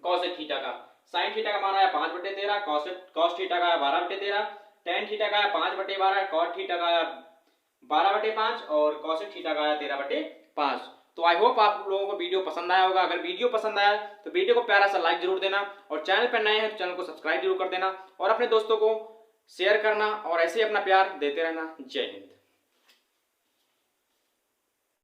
कॉसेक थीटा का। साइन थीटा का मान आया 5 बटे 13, कॉस थीटा का आया 12 बटे 13, टैन थीटा का आया 5 बटे 12, कॉट थीटा का आया 12 बटे 5 और कॉसेक थीटा का आया 13 बटे 5। तो आई होप आप लोगों को वीडियो पसंद आया होगा। अगर वीडियो पसंद आया तो वीडियो को प्यारा सा लाइक जरूर देना और चैनल पर नए हैं तो चैनल को सब्सक्राइब जरूर कर देना और अपने दोस्तों को शेयर करना और ऐसे ही अपना प्यार देते रहना। जय हिंद।